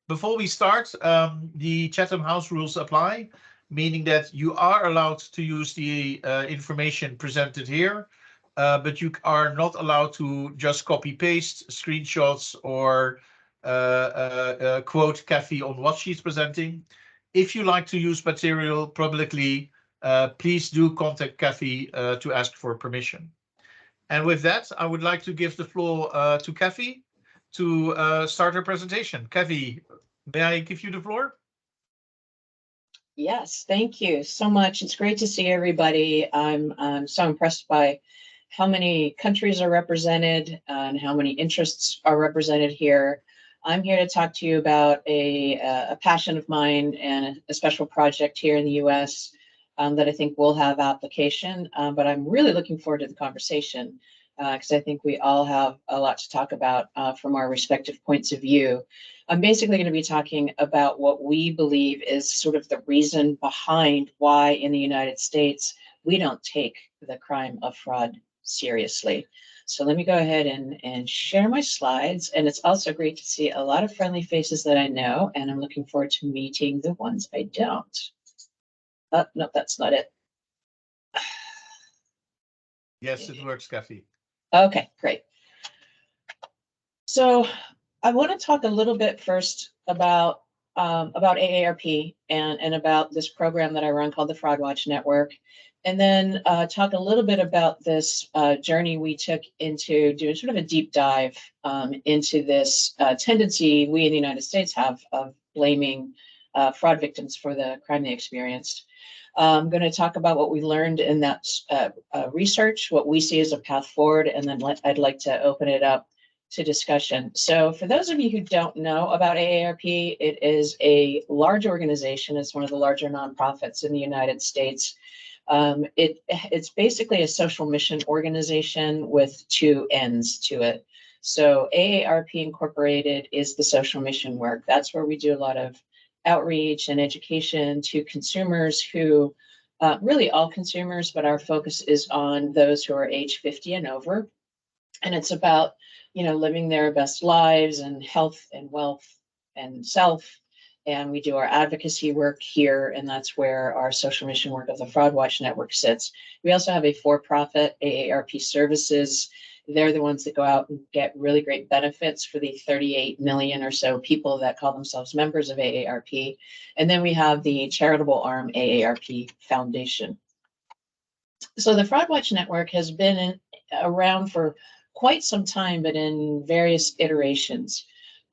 Before we start, the Chatham House rules apply, meaning that you are allowed to use the information presented here, but you are not allowed to just copy paste screenshots or quote Kathy on what she's presenting. If you like to use material publicly, please do contact Kathy to ask for permission. And with that, I would like to give the floor to Kathy to start her presentation. Kathy, may I give you the floor? Yes, thank you so much. It's great to see everybody. I'm so impressed by how many countries are represented and how many interests are represented here. I'm here to talk to you about a passion of mine and a special project here in the U.S. That I think will have application, but I'm really looking forward to the conversation because I think we all have a lot to talk about from our respective points of view. I'm basically going to be talking about what we believe is sort of the reason behind why in the United States we don't take the crime of fraud seriously. So let me go ahead and share my slides. And it's also great to see a lot of friendly faces that I know, and I'm looking forward to meeting the ones I don't. Oh, no, that's not it. Yes, it works, Kathy. Okay, great. So I want to talk a little bit first about AARP and about this program that I run called the Fraud Watch Network, and then talk a little bit about this journey we took into doing sort of a deep dive into this tendency we in the United States have of blaming fraud victims for the crime they experienced. I'm going to talk about what we learned in that research, what we see as a path forward, and then I'd like to open it up to discussion. So for those of you who don't know about AARP, it is a large organization. It's one of the larger nonprofits in the United States. It's basically a social mission organization with two ends to it. So AARP Incorporated is the social mission work. That's where we do a lot of outreach and education to consumers who, really all consumers, but our focus is on those who are age 50 and over. And it's about, living their best lives and health and wealth and self. And we do our advocacy work here, and that's where our social mission work of the Fraud Watch Network sits. We also have a for-profit, AARP Services. They're the ones that go out and get really great benefits for the 38 million or so people that call themselves members of AARP. And then we have the charitable arm, AARP Foundation. So the Fraud Watch Network has been around for quite some time, but in various iterations.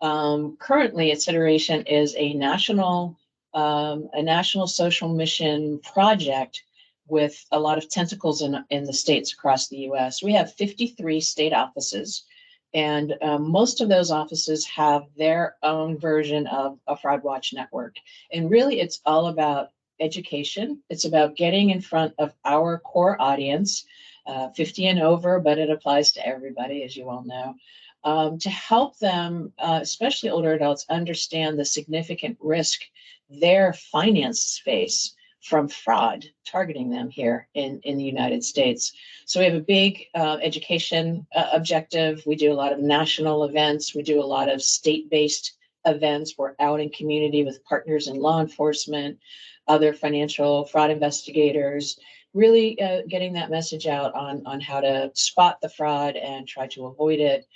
Currently, its iteration is a national social mission project with a lot of tentacles in the states across the U.S. We have 53 state offices, and most of those offices have their own version of a Fraud Watch Network. And really, it's all about education. It's about getting in front of our core audience, 50 and over, but it applies to everybody, as you all know, to help them, especially older adults, understand the significant risk their finances face from fraud targeting them here in the United States. So we have a big education objective. We do a lot of national events. We do a lot of state-based events. We're out in community with partners in law enforcement, other financial fraud investigators, really getting that message out on how to spot the fraud and try to avoid it.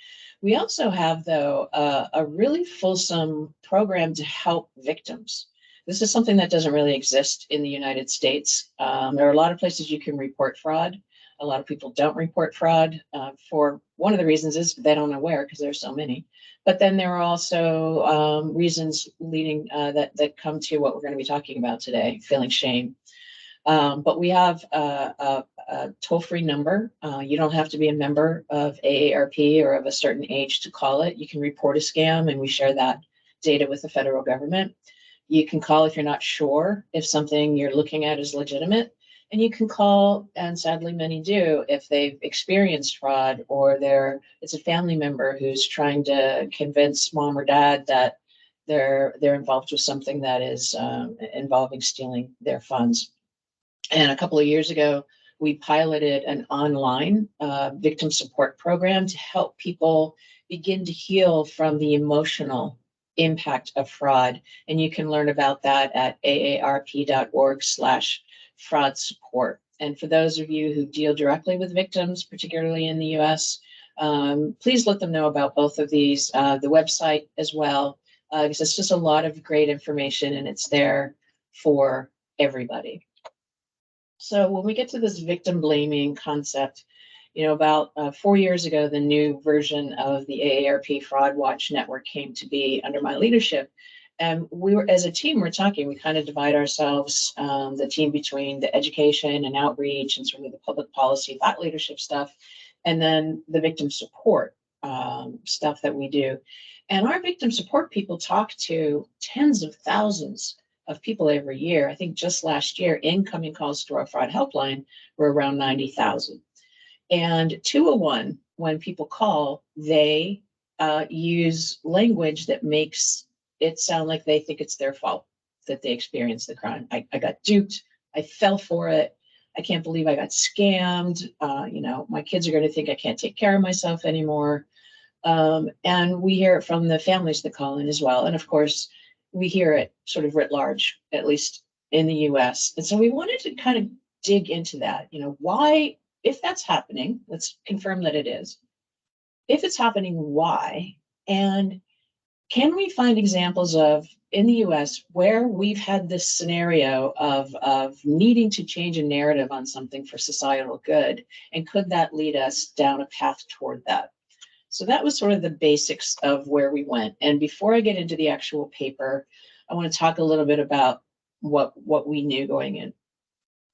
We also have, though, a really fulsome program to help victims. This is something that doesn't really exist in the United States. There are a lot of places you can report fraud. A lot of people don't report fraud for one of the reasons is they don't know where, because there's so many. But then there are also reasons leading that come to what we're going to be talking about today, feeling shame. But we have a toll-free number. You don't have to be a member of AARP or of a certain age to call it. You can report a scam, and we share that data with the federal government. You can call if you're not sure if something you're looking at is legitimate. And you can call, and sadly many do, if they've experienced fraud or it's a family member who's trying to convince mom or dad that they're involved with something that is involving stealing their funds. And a couple of years ago, we piloted an online victim support program to help people begin to heal from the emotional impact of fraud. And you can learn about that at aarp.org/fraud support. And for those of you who deal directly with victims, particularly in the US, please let them know about both of these, the website as well, because it's just a lot of great information and it's there for everybody. So when we get to this victim blaming concept, about 4 years ago, the new version of the AARP Fraud Watch Network came to be under my leadership. And we were, as a team, we're talking, we kind of divide ourselves, the team between the education and outreach and sort of the public policy, thought leadership stuff, and then the victim support stuff that we do. And our victim support people talk to tens of thousands of people every year. I think just last year, incoming calls to our fraud helpline were around 90,000. And 201, when people call, they use language that makes it sound like they think it's their fault that they experienced the crime. I got duped. I fell for it. I can't believe I got scammed. My kids are going to think I can't take care of myself anymore. And we hear it from the families that call in as well. And of course, we hear it sort of writ large, at least in the US. And so we wanted to kind of dig into that, why, if that's happening, let's confirm that it is. If it's happening, why? And can we find examples of, in the US, where we've had this scenario of needing to change a narrative on something for societal good? And could that lead us down a path toward that? So that was sort of the basics of where we went. And before I get into the actual paper, I want to talk a little bit about what we knew going in.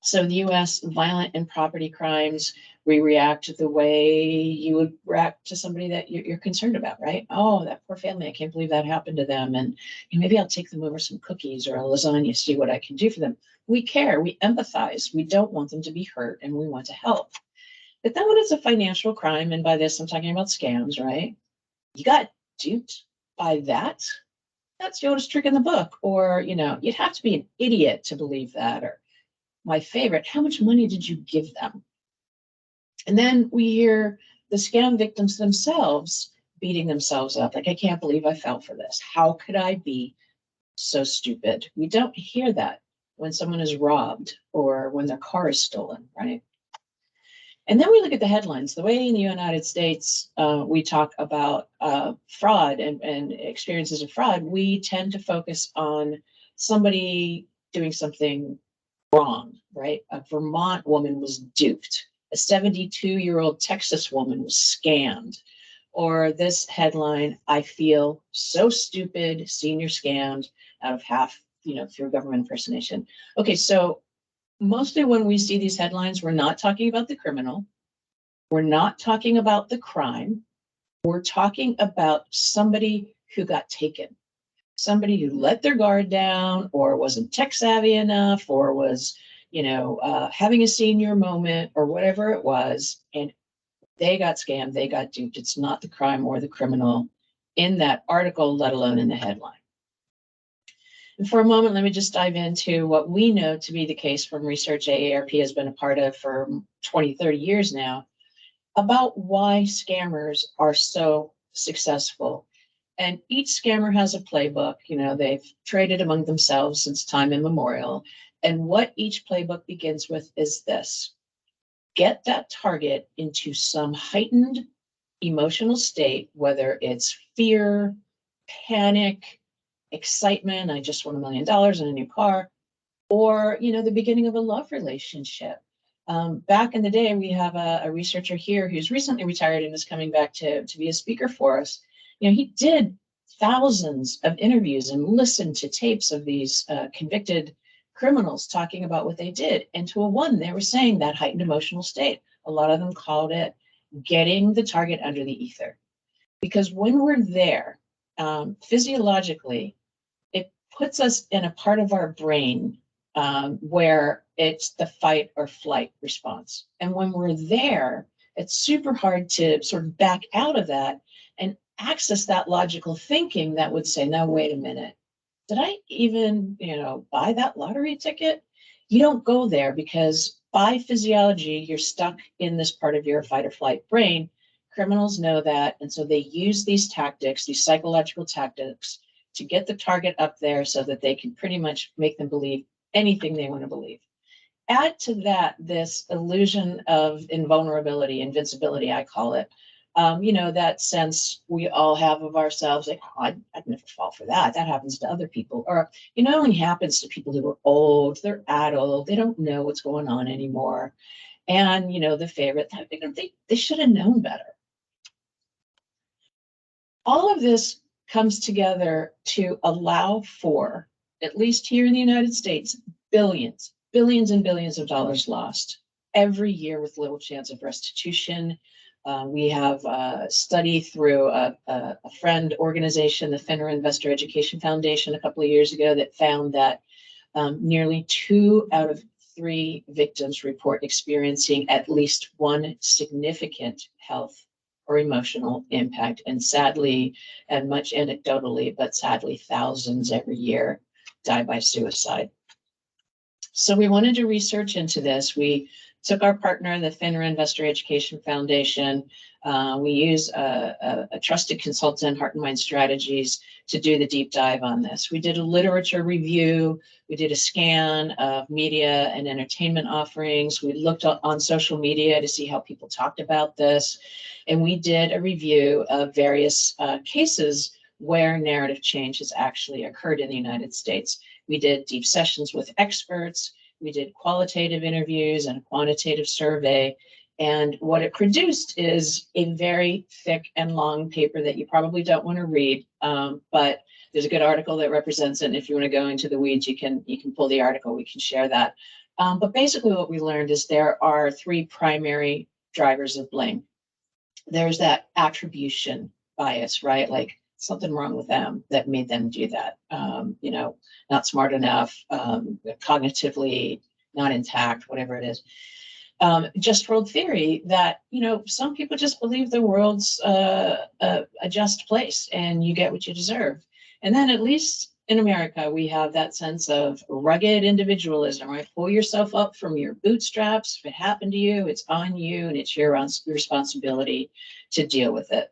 So in the US, violent and property crimes, we react the way you would react to somebody that you're concerned about, right? Oh, that poor family, I can't believe that happened to them. And maybe I'll take them over some cookies or a lasagna, see what I can do for them. We care, we empathize, we don't want them to be hurt, and we want to help. But then when it's a financial crime, and by this I'm talking about scams, right? You got duped by that? That's the oldest trick in the book. Or, you'd have to be an idiot to believe that. Or my favorite, how much money did you give them? And then we hear the scam victims themselves beating themselves up. Like, I can't believe I fell for this. How could I be so stupid? We don't hear that when someone is robbed or when their car is stolen, right? And then we look at the headlines. The way in the United States we talk about fraud and experiences of fraud, we tend to focus on somebody doing something wrong, right? A Vermont woman was duped. A 72-year-old Texas woman was scammed. Or this headline, I feel so stupid, senior scammed out of half, through government impersonation. Okay, so mostly when we see these headlines, we're not talking about the criminal. We're not talking about the crime. We're talking about somebody who got taken, somebody who let their guard down or wasn't tech savvy enough or was, having a senior moment or whatever it was. And they got scammed, they got duped. It's not the crime or the criminal in that article, let alone in the headline. And for a moment, let me just dive into what we know to be the case from research AARP has been a part of for 20, 30 years now, about why scammers are so successful. And each scammer has a playbook. They've traded among themselves since time immemorial. And what each playbook begins with is this: get that target into some heightened emotional state, whether it's fear, panic, excitement, I just won $1 million in a new car, or, the beginning of a love relationship. Back in the day, we have a researcher here who's recently retired and is coming back to be a speaker for us. He did thousands of interviews and listened to tapes of these convicted criminals talking about what they did. And to a one, they were saying that heightened emotional state. A lot of them called it getting the target under the ether. Because when we're there, physiologically, it puts us in a part of our brain where it's the fight or flight response. And when we're there, it's super hard to sort of back out of that and access that logical thinking that would say, no, wait a minute. Did I even, buy that lottery ticket? You don't go there because by physiology, you're stuck in this part of your fight or flight brain. Criminals know that. And so they use these tactics, these psychological tactics, to get the target up there so that they can pretty much make them believe anything they want to believe. Add to that this illusion of invulnerability, invincibility, I call it. That sense we all have of ourselves, like, oh, I'd never fall for that. That happens to other people. Or, it only happens to people who are old, they're adult, they don't know what's going on anymore. And, the favorite, they should have known better. All of this comes together to allow for, at least here in the United States, billions and billions of dollars lost every year with little chance of restitution. We have a study through a friend organization, the FINRA Investor Education Foundation, a couple of years ago that found that nearly 2 out of 3 victims report experiencing at least one significant health or emotional impact. And sadly, and much anecdotally, but sadly, thousands every year die by suicide. So we wanted to research into this. We took our partner, the FINRA Investor Education Foundation. We use a trusted consultant, Heart and Mind Strategies, to do the deep dive on this. We did a literature review. We did a scan of media and entertainment offerings. We looked on social media to see how people talked about this. And we did a review of various cases where narrative change has actually occurred in the United States. We did deep sessions with experts. We did qualitative interviews and a quantitative survey. And what it produced is a very thick and long paper that you probably don't want to read, but there's a good article that represents it. And if you want to go into the weeds, you can pull the article. We can share that. But basically what we learned is there are 3 primary drivers of blame. There's that attribution bias, right? Like something wrong with them that made them do that. Not smart enough, cognitively not intact, whatever it is. Just world theory that, some people just believe the world's a just place and you get what you deserve. And then at least in America, we have that sense of rugged individualism, right? Pull yourself up from your bootstraps. If it happened to you, it's on you and it's your responsibility to deal with it.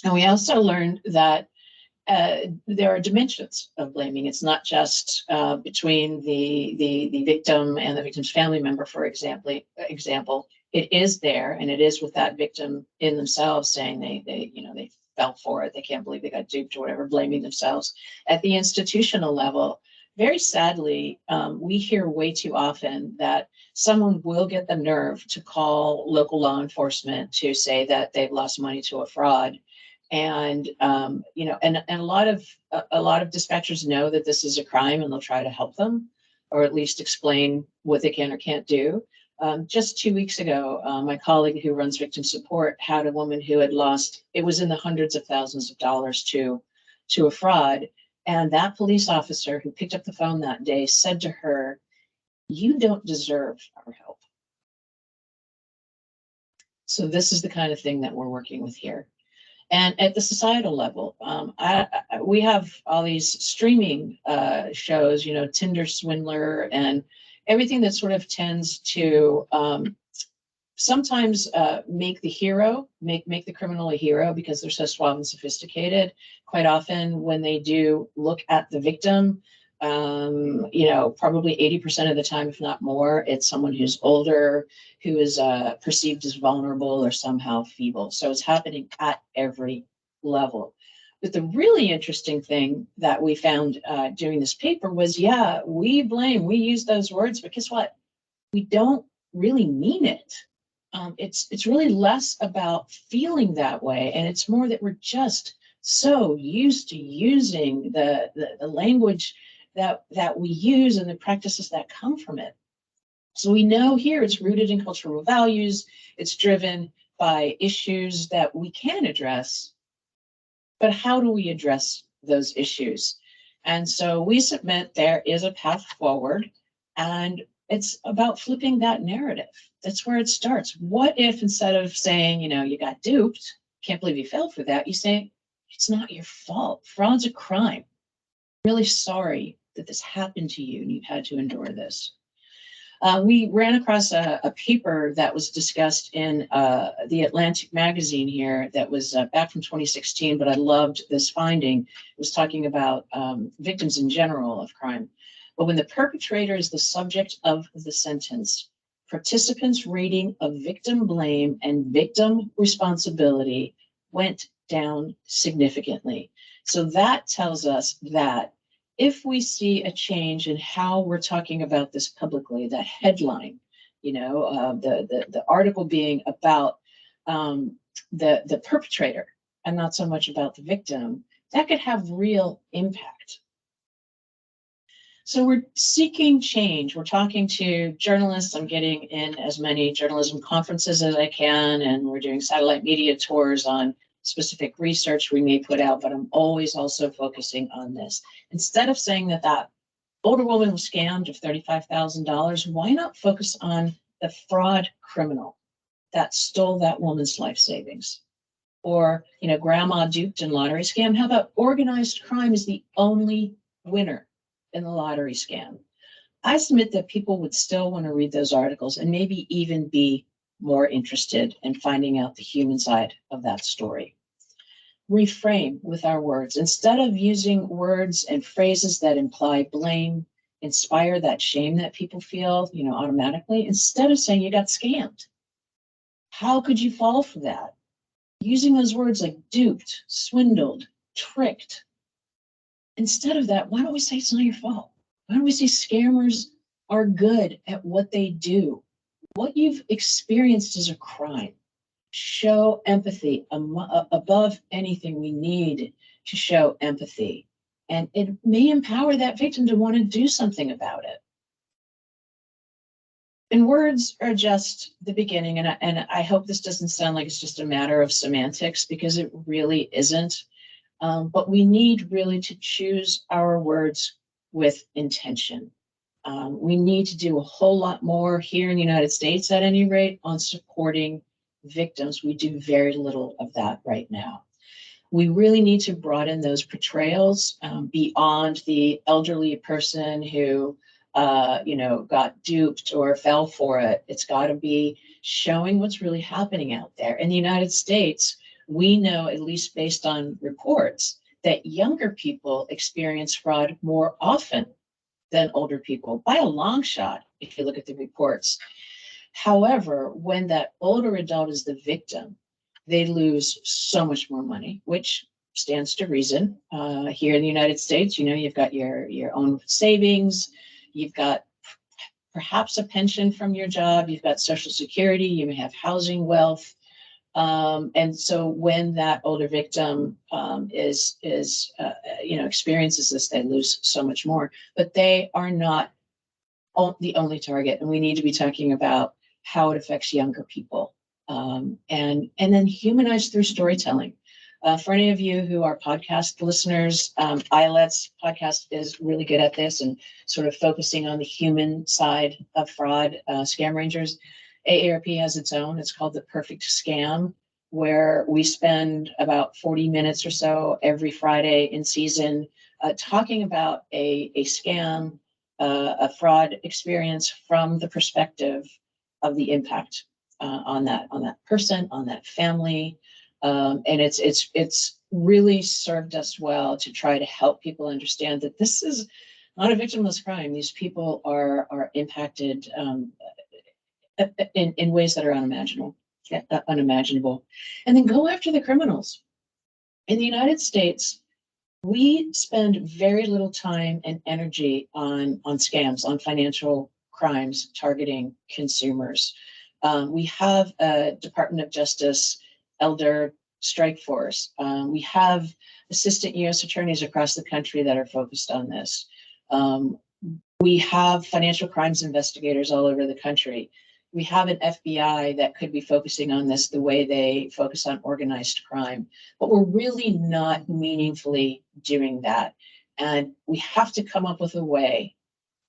And we also learned that there are dimensions of blaming. It's not just between the victim and the victim's family member, for example. It is there, and it is with that victim in themselves saying they fell for it. They can't believe they got duped or whatever, blaming themselves. At the institutional level, very sadly, we hear way too often that someone will get the nerve to call local law enforcement to say that they've lost money to a fraud. And and a lot of dispatchers know that this is a crime and they'll try to help them or at least explain what they can or can't do. Just 2 weeks ago, my colleague who runs victim support had a woman who had lost, it was in the hundreds of thousands of dollars to a fraud. And that police officer who picked up the phone that day said to her, "You don't deserve our help." So this is the kind of thing that we're working with here. And at the societal level, we have all these streaming shows, Tinder Swindler and everything that sort of tends to sometimes make the hero, make the criminal a hero because they're so suave and sophisticated. Quite often when they do look at the victim, probably 80% of the time, if not more, it's someone who's older, who is perceived as vulnerable or somehow feeble. So it's happening at every level. But the really interesting thing that we found doing this paper was, we blame, we use those words, but guess what? We don't really mean it. It's really less about feeling that way, and it's more that we're just so used to using the language that we use and the practices that come from it. So we know here it's rooted in cultural values. It's driven by issues that we can address, but how do we address those issues? And so we submit there is a path forward, and it's about flipping that narrative. That's where it starts. What if instead of saying, you got duped, can't believe you fell for that, you say, it's not your fault. Fraud's a crime. Really sorry that this happened to you and you've had to endure this. We ran across a paper that was discussed in the Atlantic magazine here that was back from 2016, but I loved this finding. It was talking about victims in general of crime. But when the perpetrator is the subject of the sentence, participants' rating of victim blame and victim responsibility went down significantly. So that tells us that if we see a change in how we're talking about this publicly, that headline, the article being about the perpetrator and not so much about the victim, that could have real impact. So we're seeking change. We're talking to journalists. I'm getting in as many journalism conferences as I can, and we're doing satellite media tours on specific research we may put out, but I'm always also focusing on this. Instead of saying that older woman was scammed of $35,000, why not focus on the fraud criminal that stole that woman's life savings? Or, grandma duped in lottery scam. How about organized crime is the only winner in the lottery scam? I submit that people would still want to read those articles and maybe even be more interested in finding out the human side of that story. Reframe with our words. Instead of using words and phrases that imply blame, inspire that shame that people feel, automatically, instead of saying you got scammed. How could you fall for that? Using those words like duped, swindled, tricked. Instead of that, why don't we say it's not your fault? Why don't we say scammers are good at what they do? What you've experienced is a crime. Show empathy. Above anything, we need to show empathy. And it may empower that victim to want to do something about it. And words are just the beginning. And I hope this doesn't sound like it's just a matter of semantics, because it really isn't. But we need really to choose our words with intention. We need to do a whole lot more here in the United States, at any rate, on supporting victims. We do very little of that right now. We really need to broaden those portrayals beyond the elderly person who, got duped or fell for it. It's got to be showing what's really happening out there. In the United States, we know, at least based on reports, that younger people experience fraud more often than older people, by a long shot, if you look at the reports. However, when that older adult is the victim, they lose so much more money, which stands to reason. Here in the United States, you've got your own savings, you've got perhaps a pension from your job, you've got Social Security, you may have housing wealth. And so when that older victim experiences this, they lose so much more. But they are not the only target, and we need to be talking about how it affects younger people, and then humanize through storytelling. For any of you who are podcast listeners, ILET's podcast is really good at this and sort of focusing on the human side of fraud. Scam Rangers, AARP has its own. It's called The Perfect Scam, where we spend about 40 minutes or so every Friday in season talking about a scam, a fraud experience from the perspective of the impact on that person, on that family. And it's really served us well to try to help people understand that this is not a victimless crime. These people are impacted in ways that are unimaginable. And then go after the criminals. In the United States, we spend very little time and energy on scams, on financial crimes targeting consumers. We have a Department of Justice elder strike force. We have assistant U.S. attorneys across the country that are focused on this. We have financial crimes investigators all over the country. We have an FBI that could be focusing on this the way they focus on organized crime, but we're really not meaningfully doing that. And we have to come up with a way,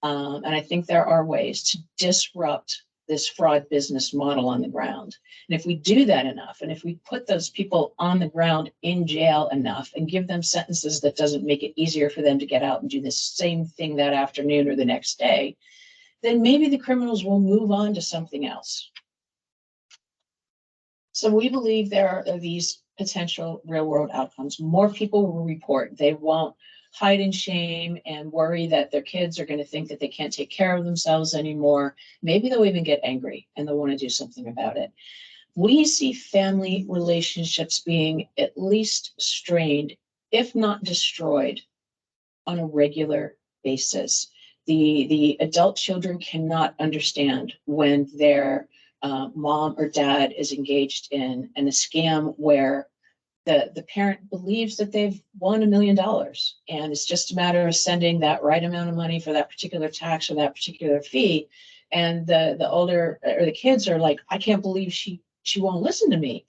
and I think there are ways, to disrupt this fraud business model on the ground. And if we do that enough, and if we put those people on the ground in jail enough and give them sentences that doesn't make it easier for them to get out and do the same thing that afternoon or the next day, then maybe the criminals will move on to something else. So we believe there are these potential real world outcomes. More people will report. They won't hide in shame and worry that their kids are going to think that they can't take care of themselves anymore. Maybe they'll even get angry and they'll want to do something about it. We see family relationships being at least strained, if not destroyed, on a regular basis. The adult children cannot understand when their mom or dad is engaged in a scam where the parent believes that they've won $1 million, and it's just a matter of sending that right amount of money for that particular tax or that particular fee. And the older or the kids are like, I can't believe she won't listen to me.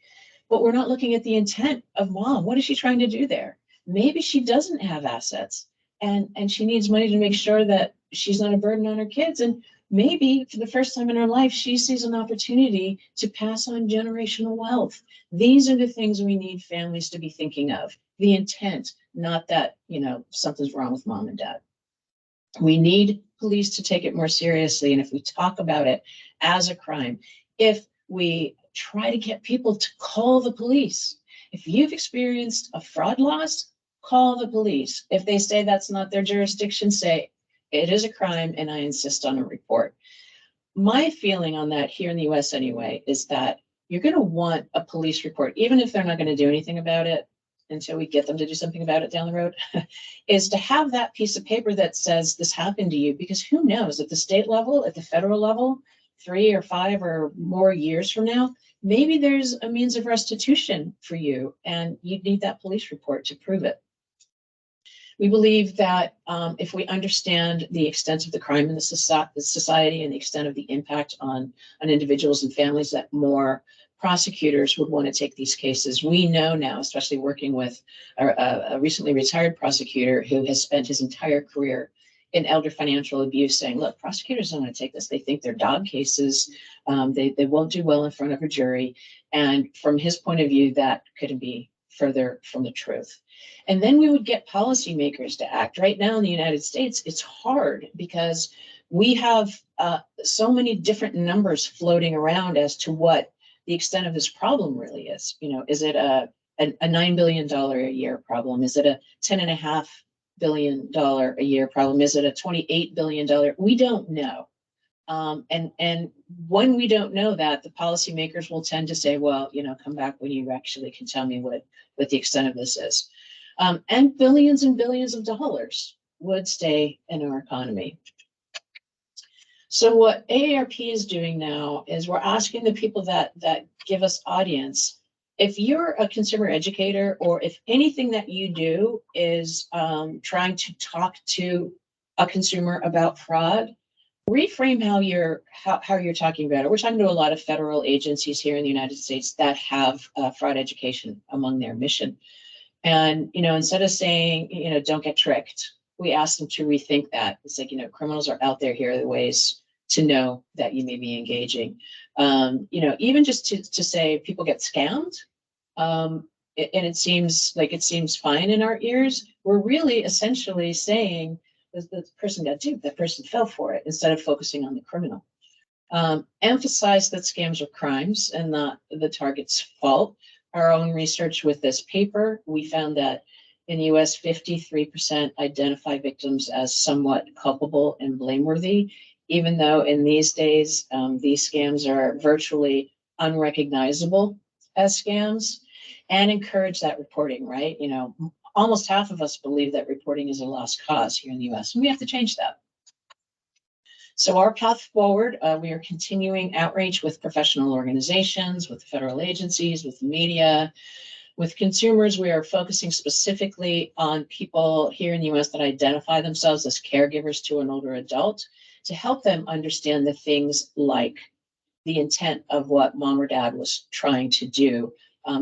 But we're not looking at the intent of mom. What is she trying to do there? Maybe she doesn't have assets and she needs money to make sure that she's not a burden on her kids. And maybe for the first time in her life, she sees an opportunity to pass on generational wealth. These are the things we need families to be thinking of. The intent, not that, something's wrong with mom and dad. We need police to take it more seriously. And if we talk about it as a crime, if we try to get people to call the police, if you've experienced a fraud loss, call the police. If they say that's not their jurisdiction, say it is a crime and I insist on a report. My feeling on that here in the US anyway, is that you're going to want a police report, even if they're not going to do anything about it until we get them to do something about it down the road, is to have that piece of paper that says this happened to you, because who knows, at the state level, at the federal level, 3 or 5 or more years from now, maybe there's a means of restitution for you and you'd need that police report to prove it. We believe that if we understand the extent of the crime in the society and the extent of the impact on individuals and families, that more prosecutors would want to take these cases. We know now, especially working with a recently retired prosecutor who has spent his entire career in elder financial abuse, saying, look, prosecutors don't want to take this. They think they're dog cases. They won't do well in front of a jury. And from his point of view, that couldn't be further from the truth. And then we would get policymakers to act. Right now in the United States, it's hard because we have so many different numbers floating around as to what the extent of this problem really is. Is it a $9 billion a year problem? Is it a $10.5 billion a year problem? Is it a $28 billion? We don't know. And when we don't know that, the policymakers will tend to say, well, come back when you actually can tell me what the extent of this is. And billions of dollars would stay in our economy. So what AARP is doing now is we're asking the people that give us audience, if you're a consumer educator, or if anything that you do is trying to talk to a consumer about fraud, reframe how you're talking about it. We're talking to a lot of federal agencies here in the United States that have fraud education among their mission. And, instead of saying, don't get tricked, we ask them to rethink that. It's like, criminals are out there. Here are the ways to know that you may be engaging. Even just to say people get scammed, and it seems fine in our ears. We're really essentially saying the person got duped, that person fell for it, instead of focusing on the criminal. Emphasize that scams are crimes and not the target's fault. Our own research with this paper, we found that in the US, 53% identify victims as somewhat culpable and blameworthy, even though in these days, these scams are virtually unrecognizable as scams, and encourage that reporting, right? Almost half of us believe that reporting is a lost cause here in the US, and we have to change that. So our path forward, we are continuing outreach with professional organizations, with federal agencies, with the media, with consumers. We are focusing specifically on people here in the US that identify themselves as caregivers to an older adult, to help them understand the things like the intent of what mom or dad was trying to do,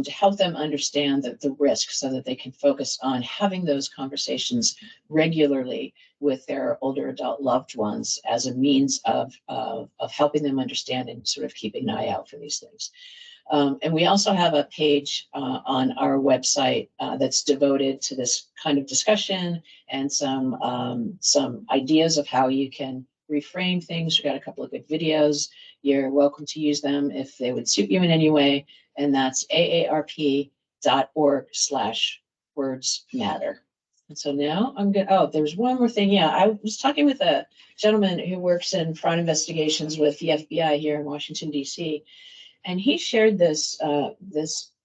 to help them understand the risks so that they can focus on having those conversations regularly with their older adult loved ones as a means of helping them understand and sort of keeping an eye out for these things. And we also have a page on our website that's devoted to this kind of discussion, and some ideas of how you can reframe things. We got a couple of good videos. You're welcome to use them if they would suit you in any way. And that's aarp.org/words matter. And so now I'm good. Oh, there's one more thing. Yeah, I was talking with a gentleman who works in fraud investigations with the FBI here in Washington, D.C. And he shared this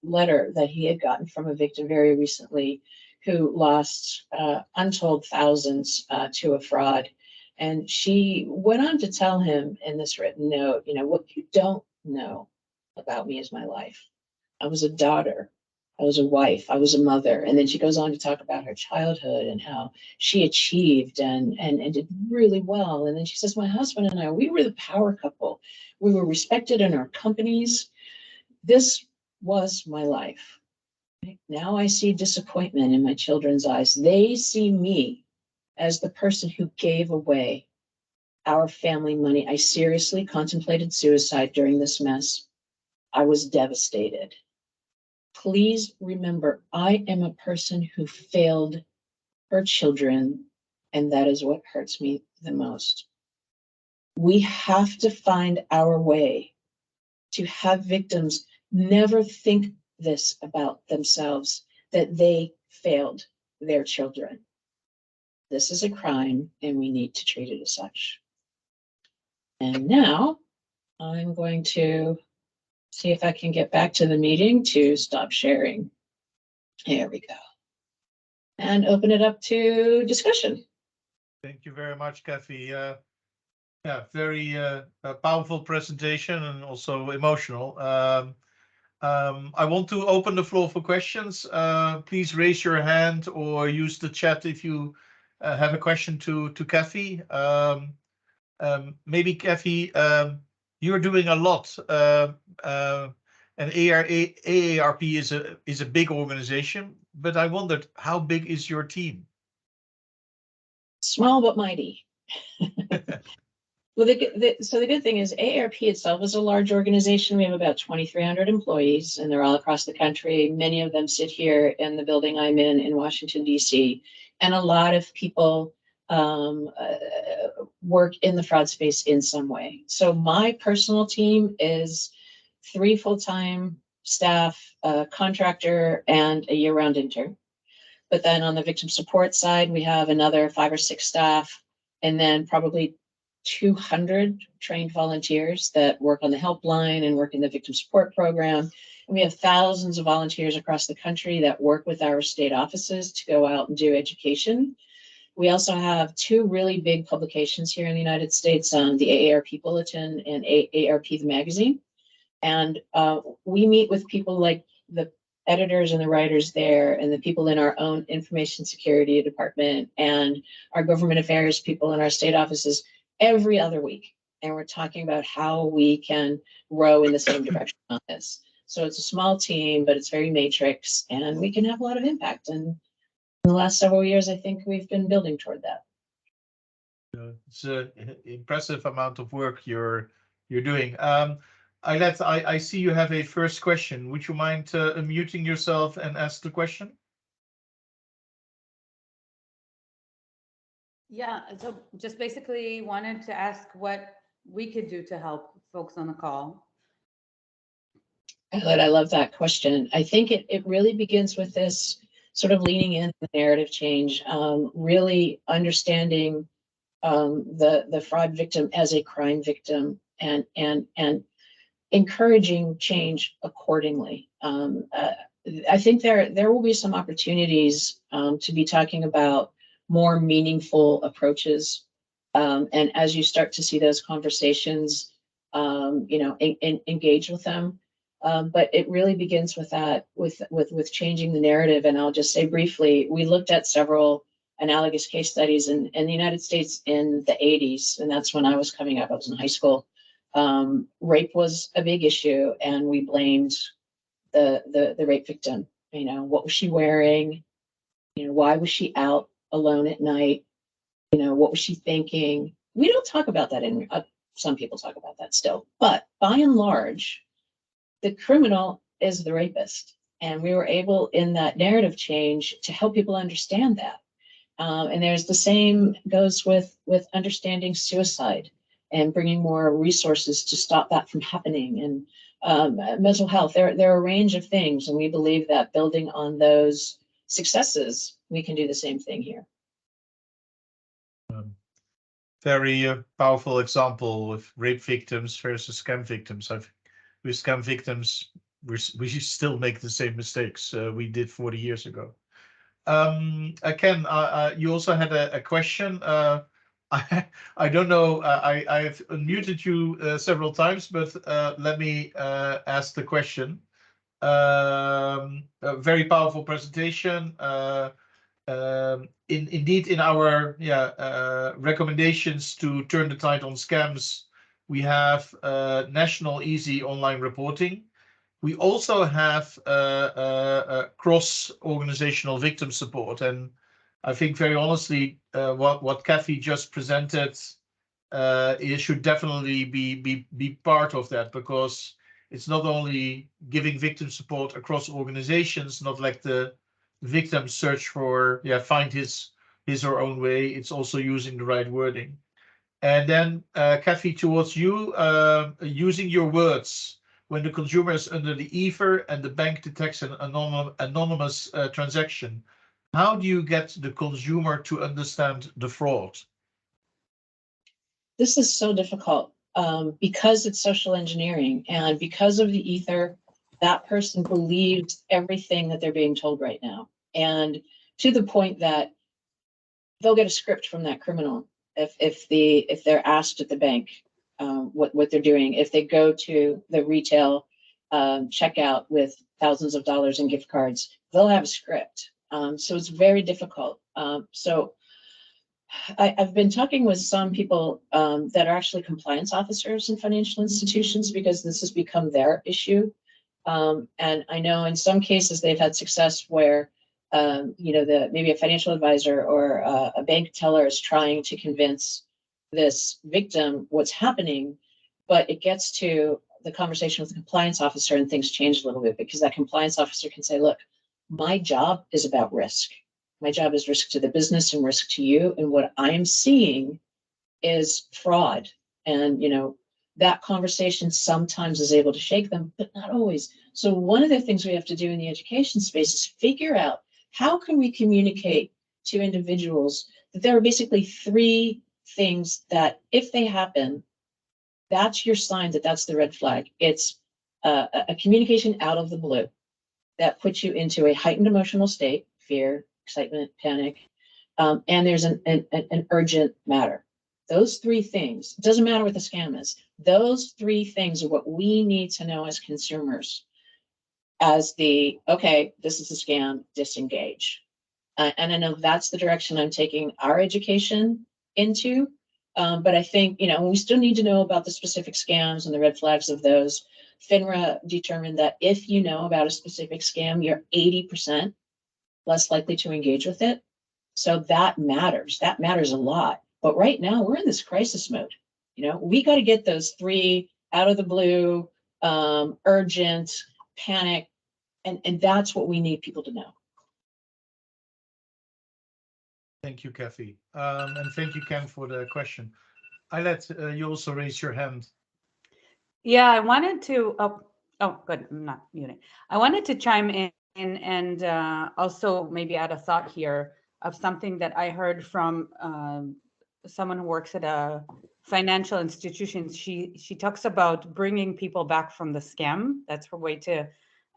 letter that he had gotten from a victim very recently who lost untold thousands to a fraud. And she went on to tell him in this written note, what you don't know about me is my life. I was a daughter. I was a wife, I was a mother. And then she goes on to talk about her childhood and how she achieved and did really well. And then she says, my husband and I, we were the power couple. We were respected in our companies. This was my life. Now I see disappointment in my children's eyes. They see me as the person who gave away our family money. I seriously contemplated suicide during this mess. I was devastated. Please remember, I am a person who failed her children, and that is what hurts me the most. We have to find our way to have victims never think this about themselves, that they failed their children. This is a crime, and we need to treat it as such. And now I'm going to see if I can get back to the meeting to stop sharing. There we go. And open it up to discussion. Thank you very much, Kathy. Yeah, very powerful presentation and also emotional. I want to open the floor for questions. Please raise your hand or use the chat if you have a question to Kathy. Maybe Kathy, you're doing a lot, and AARP is a big organization. But I wondered, how big is your team? Small but mighty. Well, so the good thing is AARP itself is a large organization. We have about 2,300 employees, and they're all across the country. Many of them sit here in the building I'm in Washington, D.C. And a lot of people work in the fraud space in some way. So my personal team is 3 full-time staff, a contractor, and a year-round intern. But then on the victim support side, we have another 5 or 6 staff, and then probably 200 trained volunteers that work on the helpline and work in the victim support program. And we have thousands of volunteers across the country that work with our state offices to go out and do education. We also have 2 really big publications here in the United States, the AARP Bulletin and AARP the magazine. And we meet with people like the editors and the writers there, and the people in our own information security department, and our government affairs people in our state offices every other week. And we're talking about how we can row in the same direction on this. So it's a small team, but it's very matrix, and we can have a lot of impact. And in the last several years, I think we've been building toward that. It's an impressive amount of work you're doing. I see you have a first question. Would you mind unmuting yourself and ask the question? Yeah, so just basically wanted to ask what we could do to help folks on the call. I love that question. I think it really begins with this sort of leaning in the narrative change, really understanding the fraud victim as a crime victim, and encouraging change accordingly. I think there will be some opportunities to be talking about more meaningful approaches, and as you start to see those conversations, engage with them. But it really begins with that, with changing the narrative. And I'll just say briefly, we looked at several analogous case studies in the United States in the 80s, and that's when I was coming up. I was in high school. Rape was a big issue, and we blamed the rape victim. What was she wearing? Why was she out alone at night? What was she thinking? We don't talk about that in some people talk about that still, but by and large, the criminal is the rapist. And we were able in that narrative change to help people understand that. And there's the same goes with understanding suicide and bringing more resources to stop that from happening, and mental health. There are a range of things, and we believe that building on those successes, we can do the same thing here. Very powerful example with rape victims versus scam victims. I think with scam victims, we still make the same mistakes we did 40 years ago. Ken, you also had a question. I don't know. I've unmuted you several times, but let me ask the question. A very powerful presentation. Indeed, in our recommendations to turn the tide on scams, we have national easy online reporting. We also have cross-organizational victim support, and I think very honestly, what Kathy just presented, it should definitely be part of that, because it's not only giving victim support across organizations, not like the victim search for find his or own way. It's also using the right wording. And then Kathy, towards you, using your words when the consumer is under the ether and the bank detects an anonymous transaction. How do you get the consumer to understand the fraud? This is so difficult because it's social engineering, and because of the ether, that person believes everything that they're being told right now. And to the point that they'll get a script from that criminal if they're asked at the bank what they're doing. If they go to the retail checkout with thousands of dollars in gift cards, they'll have a script. So it's very difficult. So I've been talking with some people that are actually compliance officers in financial institutions, because this has become their issue. And I know in some cases they've had success where maybe a financial advisor or a bank teller is trying to convince this victim what's happening, but it gets to the conversation with the compliance officer and things change a little bit, because that compliance officer can say, look, my job is about risk. My job is risk to the business and risk to you. And what I am seeing is fraud. And, that conversation sometimes is able to shake them, but not always. So one of the things we have to do in the education space is figure out how can we communicate to individuals that there are basically 3 things that if they happen, that's your sign that that's the red flag. It's a communication out of the blue that puts you into a heightened emotional state, fear, excitement, panic, and there's an urgent matter. Those 3 things, it doesn't matter what the scam is, those 3 things are what we need to know as consumers as okay, this is a scam, disengage. And I know that's the direction I'm taking our education into. But I think, we still need to know about the specific scams and the red flags of those. FINRA determined that if you know about a specific scam, you're 80% less likely to engage with it. So that matters. That matters a lot. But right now we're in this crisis mode. We got to get those 3 out of the blue, urgent, panic, and that's what we need people to know. Thank you, Kathy. And thank you, Ken, for the question. Ayelet, you also raised your hand. Yeah, I wanted to, oh, good, I'm not muting. I wanted to chime in and also maybe add a thought here of something that I heard from someone who works at a financial institution. She talks about bringing people back from the scam. That's her way to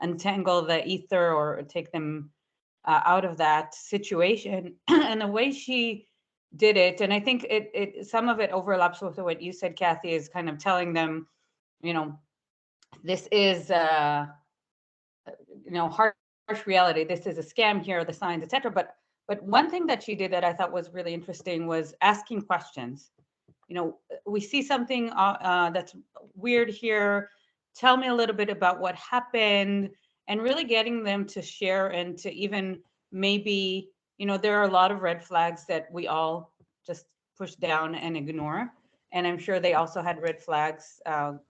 untangle the ether or take them out of that situation. And the way she did it, and I think it some of it overlaps with what you said, Kathy, is kind of telling them, this is harsh reality. This is a scam. Here are the signs, etc. But one thing that she did that I thought was really interesting was asking questions. We see something that's weird here. Tell me a little bit about what happened, and really getting them to share and to even maybe, there are a lot of red flags that we all just push down and ignore. And I'm sure they also had red flags, or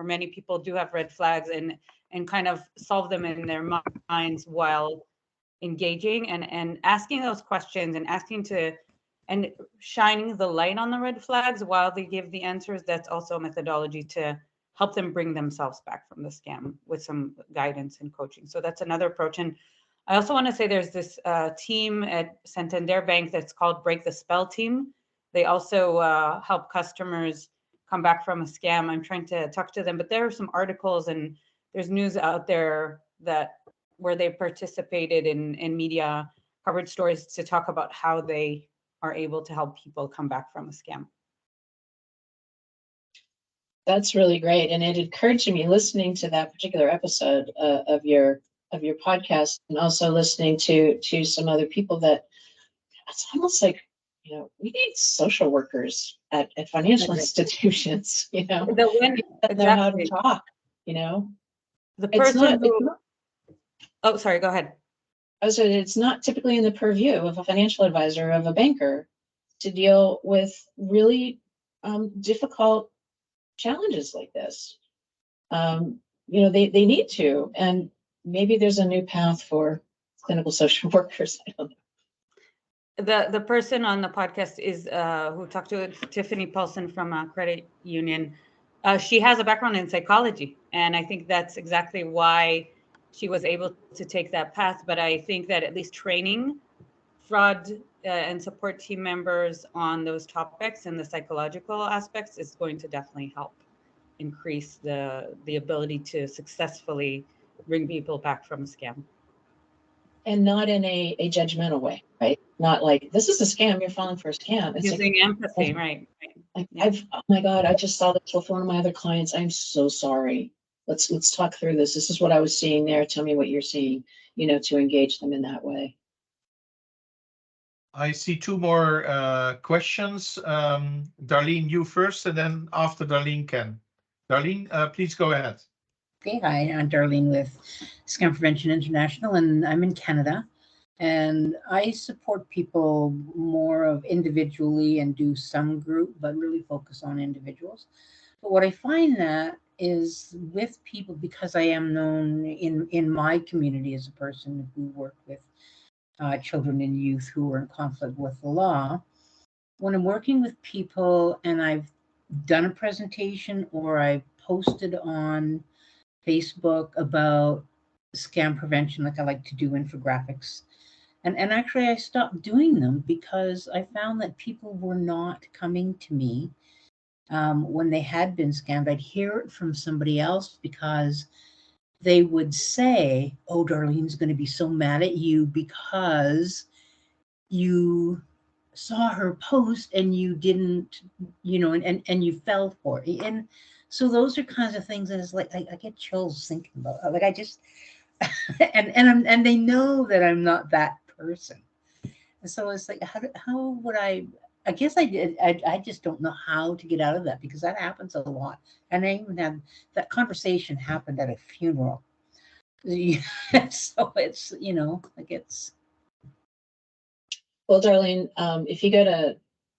many people do have red flags, and kind of solve them in their minds while engaging and asking those questions and and shining the light on the red flags while they give the answers. That's also a methodology to help them bring themselves back from the scam with some guidance and coaching. So that's another approach. And I also want to say there's this team at Santander Bank that's called Break the Spell Team. They also help customers come back from a scam. I'm trying to talk to them, but there are some articles and there's news out there where they participated in media covered stories to talk about how they are able to help people come back from a scam. That's really great. And it occurred to me listening to that particular episode of your podcast, and also listening to some other people, that it's almost like, we need social workers at financial institutions, Exactly. know how to talk, The person oh, sorry, go ahead. So it's not typically in the purview of a financial advisor, of a banker, to deal with really difficult challenges like this. They need to, and maybe there's a new path for clinical social workers. I don't know. The person on the podcast is who talked to Tiffany Paulson from a credit union. She has a background in psychology, and I think that's exactly why she was able to take that path. But I think that at least training fraud and support team members on those topics and the psychological aspects is going to definitely help increase the ability to successfully bring people back from a scam. And not in a judgmental way, right? Not like, this is a scam, you're falling for a scam. It's using like, empathy, right? Like, oh my God, I just saw this with one of my other clients. I'm so sorry. Let's talk through this. This is what I was seeing there. Tell me what you're seeing, to engage them in that way. I see two more questions. Darlene, you first, and then after Darlene, Ken. Darlene, please go ahead. Okay, hi, I'm Darlene with Scam Prevention International, and I'm in Canada. And I support people more of individually and do some group, but really focus on individuals. But what I find that is with people, because I am known in my community as a person who worked with children and youth who were in conflict with the law, when I'm working with people and I've done a presentation or I've posted on Facebook about scam prevention, like I like to do infographics. And actually I stopped doing them because I found that people were not coming to me when they had been scammed. I'd hear it from somebody else because they would say, oh, Darlene's going to be so mad at you because you saw her post and you didn't, and you fell for it. And so those are kinds of things that is like, I get chills thinking about it. Like I just, and they know that I'm not that person. And so it's like, how would I guess I did. I just don't know how to get out of that, because that happens a lot. And I even had that conversation happened at a funeral. So it's, like it's. Well, Darlene, if you go to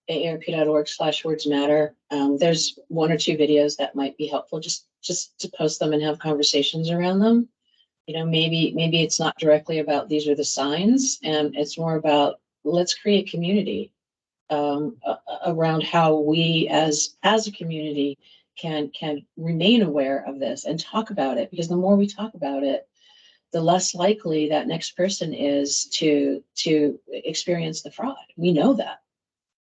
aarp.org/wordsmatter, there's one or two videos that might be helpful just to post them and have conversations around them. Maybe it's not directly about these are the signs, and it's more about, let's create community around how we as a community can remain aware of this and talk about it, because the more we talk about it, the less likely that next person is to experience the fraud. We know that,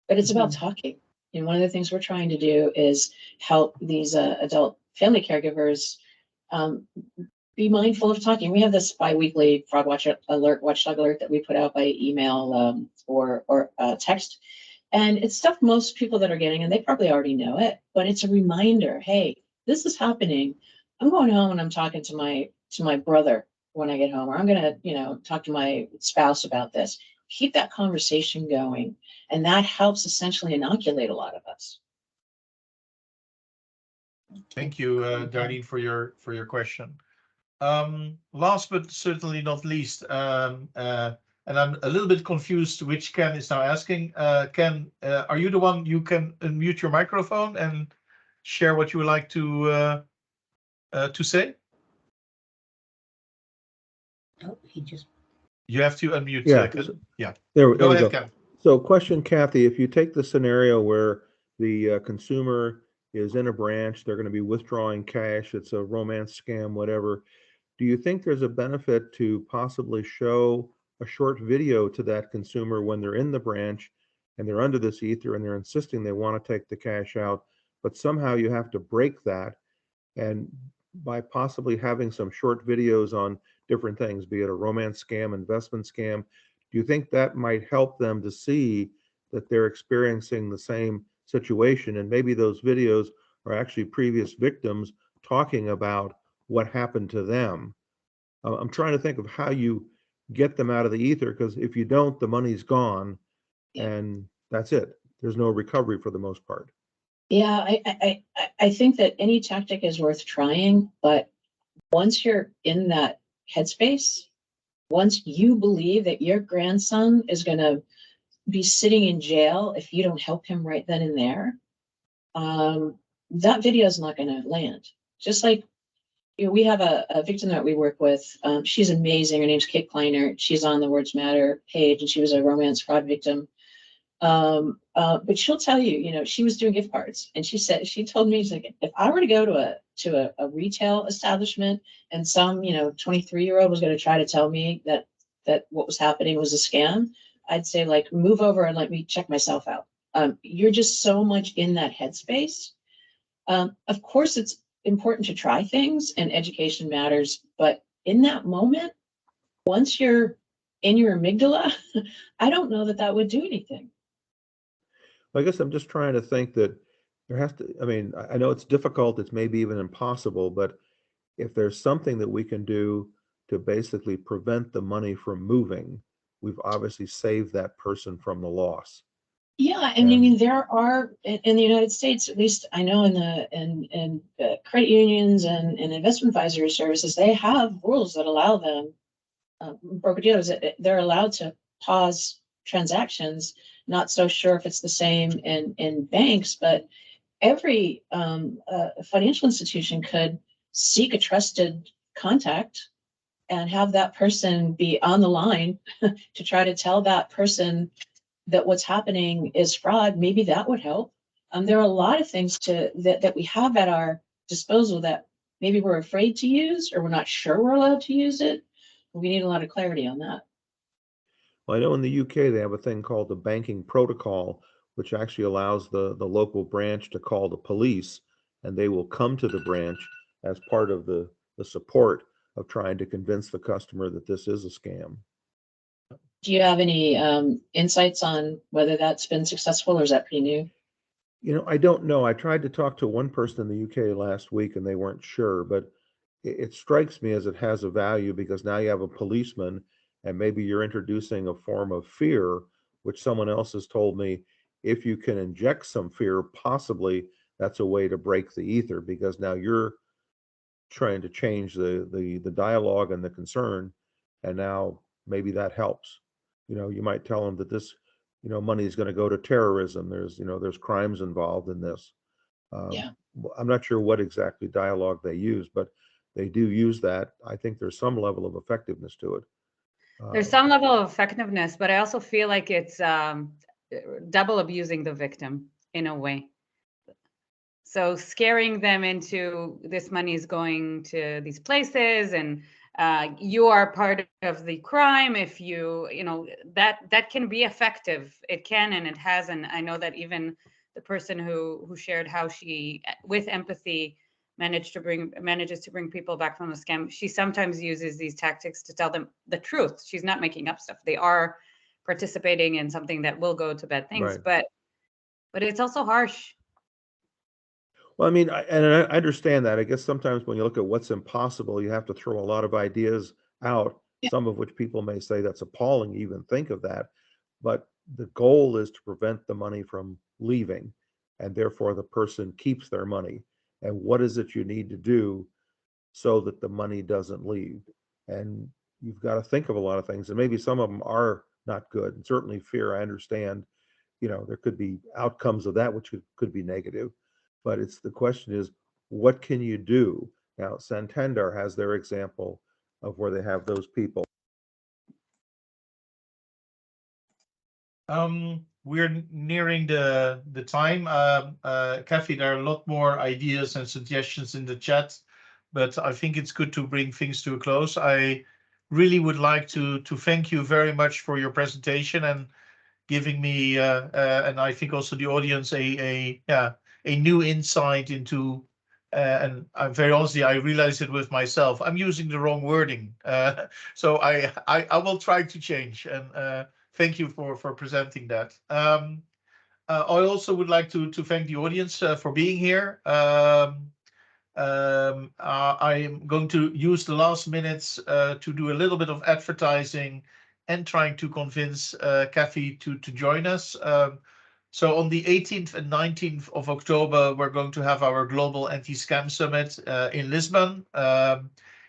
but it's about talking. One of the things we're trying to do is help these adult family caregivers be mindful of talking. We have this bi-weekly fraud watchdog alert that we put out by email or text. And it's stuff most people that are getting, and they probably already know it, but it's a reminder, hey, this is happening. I'm going home and I'm talking to my brother when I get home, or I'm going to, talk to my spouse about this. Keep that conversation going. And that helps essentially inoculate a lot of us. Thank you, Darlene, for your question. Last but certainly not least, and I'm a little bit confused which Ken is now asking. Ken, are you the one you can unmute your microphone and share what you would like to say? Oh, he just You have to unmute. Yeah. Yeah. There Go we ahead, go. Ken. So question, Kathy, if you take the scenario where the consumer is in a branch, they're going to be withdrawing cash, it's a romance scam, whatever. Do you think there's a benefit to possibly show a short video to that consumer when they're in the branch and they're under this ether and they're insisting they want to take the cash out, but somehow you have to break that, and by possibly having some short videos on different things, be it a romance scam, investment scam, do you think that might help them to see that they're experiencing the same situation, and maybe those videos are actually previous victims talking about what happened to them? I'm trying to think of how you get them out of the ether, because if you don't, the money's gone, Yeah. and that's it. There's no recovery for the most part. Yeah, I think that any tactic is worth trying, but once you're in that headspace, once you believe that your grandson is going to be sitting in jail if you don't help him right then and there, that video is not going to land. Just like, we have a victim that we work with. She's amazing. Her name's Kate Kleiner. She's on the Words Matter page, and she was a romance fraud victim. But she'll tell you, she was doing gift cards, and she told me, she's like, if I were to go to a retail establishment and some 23-year-old was going to try to tell me that what was happening was a scam, I'd say, like, move over and let me check myself out. You're just so much in that headspace. Of course, it's important to try things, and education matters, but in that moment, once you're in your amygdala, I don't know that would do anything. I guess I'm just trying to think that there has to, I mean, I know it's difficult, it's maybe even impossible, but if there's something that we can do to basically prevent the money from moving, we've obviously saved that person from the loss. Yeah, and I mean, there are in the United States, at least I know in credit unions and investment advisory services, they have rules that allow them, broker dealers, they're allowed to pause transactions. Not so sure if it's the same in banks, but every financial institution could seek a trusted contact and have that person be on the line to try to tell that person that what's happening is fraud. Maybe that would help. There are a lot of things that we have at our disposal that maybe we're afraid to use, or we're not sure we're allowed to use it. We need a lot of clarity on that. Well, I know in the UK they have a thing called the banking protocol, which actually allows the local branch to call the police, and they will come to the branch as part of the support of trying to convince the customer that this is a scam. Do you have any insights on whether that's been successful, or is that pretty new? I don't know. I tried to talk to one person in the UK last week and they weren't sure, but it strikes me as it has a value, because now you have a policeman and maybe you're introducing a form of fear, which someone else has told me, if you can inject some fear, possibly that's a way to break the ether, because now you're trying to change the dialogue and the concern, and now maybe that helps. You might tell them that this money is going to go to terrorism. There's crimes involved in this. Yeah. I'm not sure what exactly dialogue they use, but they do use that. I think there's some level of effectiveness to it. There's some level of effectiveness, but I also feel like it's double abusing the victim in a way. So scaring them into this money is going to these places, and you are part of the crime. If that can be effective. It can, and it has. And I know that even the person who shared how she, with empathy, manages to bring people back from a scam, she sometimes uses these tactics to tell them the truth. She's not making up stuff. They are participating in something that will go to bad things, right. but it's also harsh. Well, I mean, I understand that. I guess sometimes when you look at what's impossible, you have to throw a lot of ideas out, Yeah. some of which people may say that's appalling to even think of that. But the goal is to prevent the money from leaving, and therefore the person keeps their money. And what is it you need to do so that the money doesn't leave? And you've got to think of a lot of things, and maybe some of them are not good. And certainly fear, I understand, there could be outcomes of that which could be negative. But the question is, what can you do? Now, Santander has their example of where they have those people We're nearing the time. Kathy, there are a lot more ideas and suggestions in the chat, but I think it's good to bring things to a close. I really would like to thank you very much for your presentation and giving me and I think also the audience a new insight into. And I'm very honestly, I realized it with myself. I'm using the wrong wording, so I will try to change. And thank you for presenting that. I also would like to thank the audience for being here. I'm going to use the last minutes to do a little bit of advertising and trying to convince Kathy to join us. So on the 18th and 19th of October, we're going to have our Global Anti-Scam Summit in Lisbon.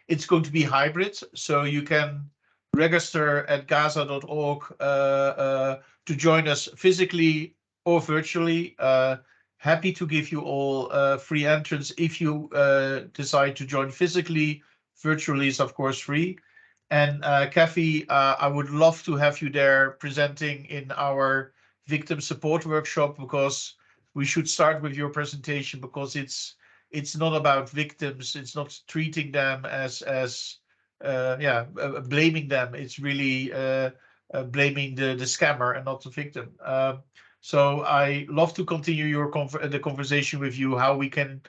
It's going to be hybrid, so you can register at gasa.org to join us physically or virtually. Happy to give you all free entrance if you decide to join physically. Virtually is of course free. And Kathy, I would love to have you there presenting in our victim support workshop, because we should start with your presentation, because it's not about victims. It's not treating them as blaming them. It's really blaming the scammer and not the victim. So I love to continue the conversation with you, how we can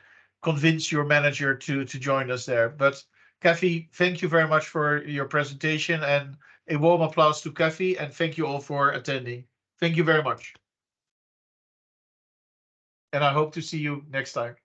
convince your manager to join us there. But Kathy, thank you very much for your presentation, and a warm applause to Kathy, and thank you all for attending. Thank you very much. And I hope to see you next time.